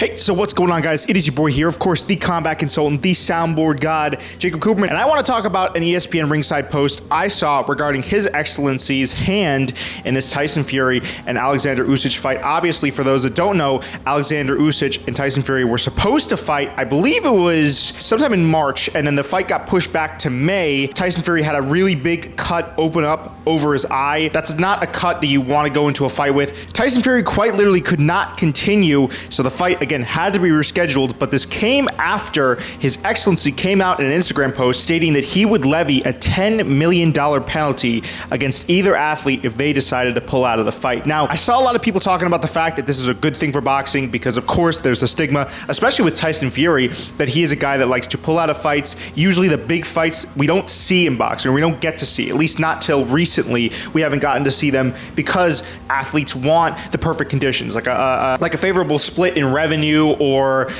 Hey, so what's going on, guys? It is your boy here, of course, the combat consultant, the soundboard god, Jacob Cooperman, and I want to talk about an ESPN ringside post I saw regarding His Excellency's hand in this Tyson Fury and Alexander Usyk fight. Obviously, for those that don't know, Alexander Usyk and Tyson Fury were supposed to fight, I believe it was sometime in March, and then the fight got pushed back to May. Tyson Fury had a really big cut open up over his eye. That's not a cut that you want to go into a fight with. Tyson Fury quite literally could not continue, so the fight again had to be rescheduled, but this came after His Excellency came out in an Instagram post stating that he would levy a $10 million penalty against either athlete if they decided to pull out of the fight. Now, I saw a lot of people talking about the fact that this is a good thing for boxing because, of course, there's a stigma, especially with Tyson Fury, that he is a guy that likes to pull out of fights. Usually the big fights we don't see in boxing, or we don't get to see, at least not till recently. We haven't gotten to see them because athletes want the perfect conditions, like a favorable split in revenue, or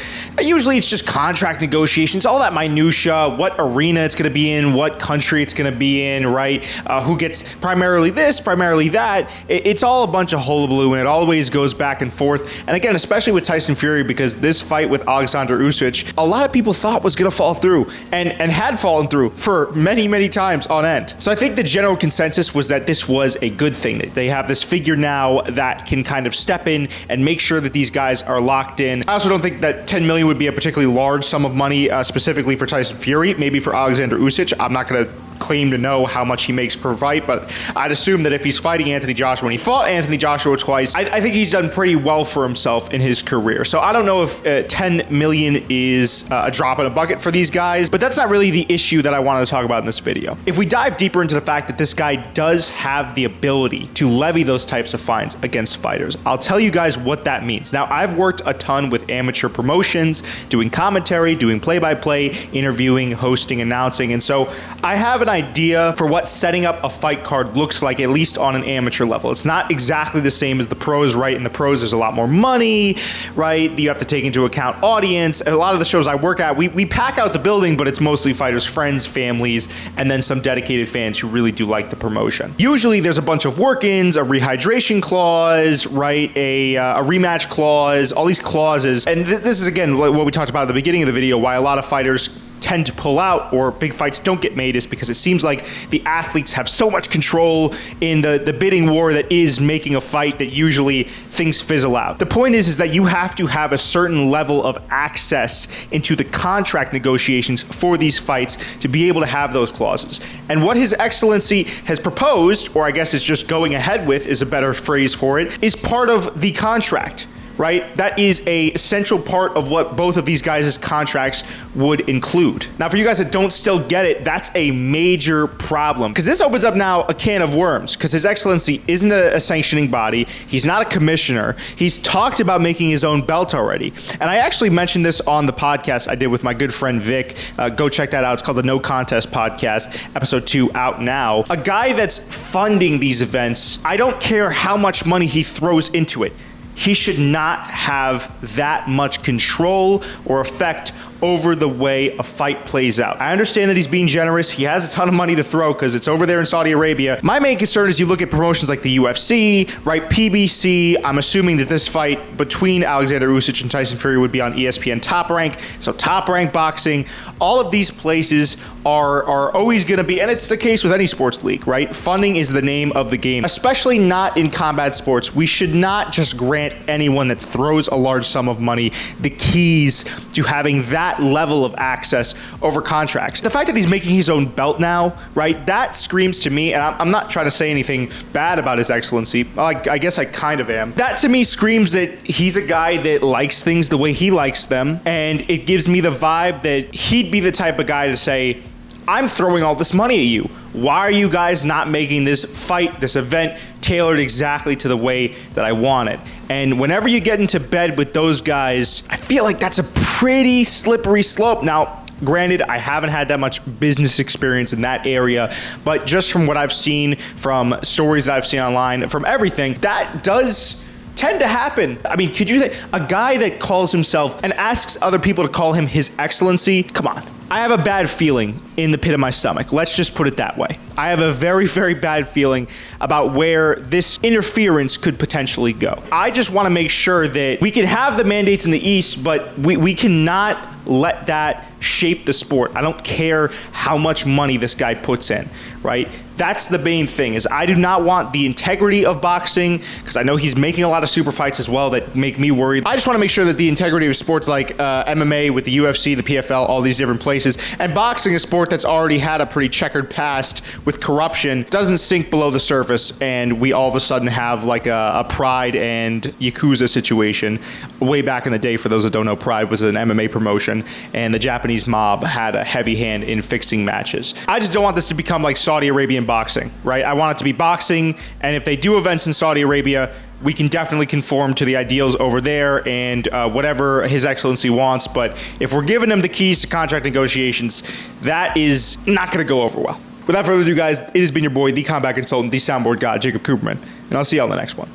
usually it's just contract negotiations, all that minutia, what arena it's going to be in, what country it's going to be in, right? Who gets primarily this, primarily that. It's all a bunch of hullabaloo, and it always goes back and forth. And again, especially with Tyson Fury, because this fight with Alexander Usyk, a lot of people thought was going to fall through, and had fallen through for many, many times on end. So I think the general consensus was that this was a good thing, that they have this figure now that can kind of step in and make sure that these guys are locked in. I also don't think that 10 million would be a particularly large sum of money specifically for Tyson Fury. Maybe for Alexander Usyk, I'm not going to claim to know how much he makes per fight, but I'd assume that if he's fighting Anthony Joshua, when he fought Anthony Joshua twice, I think he's done pretty well for himself in his career. So I don't know if 10 million is a drop in a bucket for these guys, but that's not really the issue that I wanted to talk about in this video. If we dive deeper into the fact that this guy does have the ability to levy those types of fines against fighters, I'll tell you guys what that means. Now, I've worked a ton with amateur promotions, doing commentary, doing play-by-play, interviewing, hosting, announcing, and so I have an idea for what setting up a fight card looks like, at least on an amateur level. It's not exactly the same as the pros, right? In the pros, there's a lot more money, right? You have to take into account audience. And a lot of the shows I work at, we pack out the building, but it's mostly fighters' friends, families, and then some dedicated fans who really do like the promotion. Usually there's a bunch of work-ins, a rehydration clause, right? A rematch clause, all these clauses. And this is, again, what we talked about at the beginning of the video, why a lot of fighters tend to pull out or big fights don't get made, is because it seems like the athletes have so much control in the bidding war that is making a fight that usually things fizzle out. The point is that you have to have a certain level of access into the contract negotiations for these fights to be able to have those clauses. And what His Excellency has proposed, or I guess is just going ahead with, is a better phrase for it, is part of the contract. Right? That is a central part of what both of these guys' contracts would include. Now, for you guys that don't still get it, that's a major problem, because this opens up now a can of worms, because His Excellency isn't a sanctioning body. He's not a commissioner. He's talked about making his own belt already. And I actually mentioned this on the podcast I did with my good friend Vic. Go check that out. It's called the No Contest Podcast, episode 2 out now. A guy that's funding these events, I don't care how much money he throws into it. He should not have that much control or effect over the way a fight plays out. I understand that he's being generous. He has a ton of money to throw because it's over there in Saudi Arabia. My main concern is you look at promotions like the UFC, right? PBC. I'm assuming that this fight between Alexander Usyk and Tyson Fury would be on ESPN Top Rank. So Top Rank Boxing, all of these places are always going to be, and it's the case with any sports league, right? Funding is the name of the game, especially not in combat sports. We should not just grant anyone that throws a large sum of money the keys to having that level of access over contracts. The fact that he's making his own belt now, right, that screams to me, and I'm not trying to say anything bad about His Excellency. I guess I kind of am. That to me screams that he's a guy that likes things the way he likes them, and it gives me the vibe that he'd be the type of guy to say, I'm throwing all this money at you. Why are you guys not making this fight, this event, tailored exactly to the way that I want it? And whenever you get into bed with those guys, I feel like that's a pretty slippery slope. Now, granted, I haven't had that much business experience in that area, but just from what I've seen, from stories that I've seen online, from everything, that does tend to happen. I mean, could you think a guy that calls himself and asks other people to call him His Excellency? Come on. I have a bad feeling in the pit of my stomach. Let's just put it that way. I have a very, very bad feeling about where this interference could potentially go. I just want to make sure that we can have the mandates in the East, but we cannot let that shape the sport. I don't care how much money this guy puts in, right? That's the main thing, is I do not want the integrity of boxing, because I know he's making a lot of super fights as well that make me worried. I just want to make sure that the integrity of sports like MMA with the UFC, the PFL, all these different places, and boxing, a sport that's already had a pretty checkered past with corruption, doesn't sink below the surface and we all of a sudden have like a Pride and Yakuza situation. Way back in the day, for those that don't know, Pride was an MMA promotion and the Japanese mob had a heavy hand in fixing matches. I just don't want this to become like Saudi Arabian boxing, right? I want it to be boxing, and if they do events in Saudi Arabia, we can definitely conform to the ideals over there and whatever His Excellency wants. But if we're giving him the keys to contract negotiations, that is not going to go over well. Without further ado, guys, it has been your boy, the combat consultant, the soundboard god, Jacob Cooperman, and I'll see you on the next one.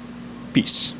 Peace.